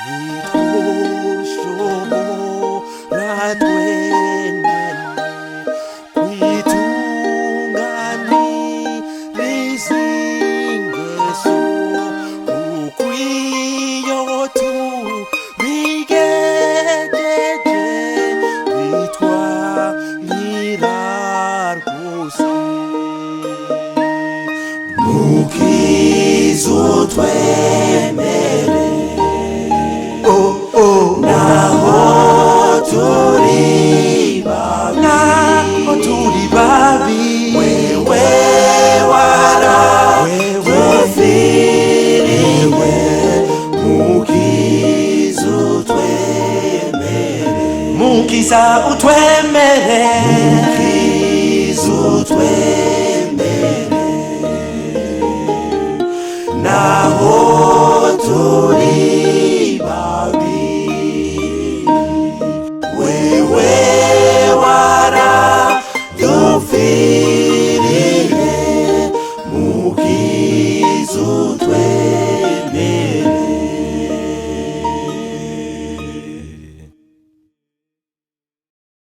nitwoshobora twenyene kwitunganiriza ingeso kuko iyo tubigejeje bitwangira rwose. Mukiza utwemere naho turi babi wewe waradupfiriye. Mukiza utwemere, Mukiza utwemere, Mukiza utwemere naho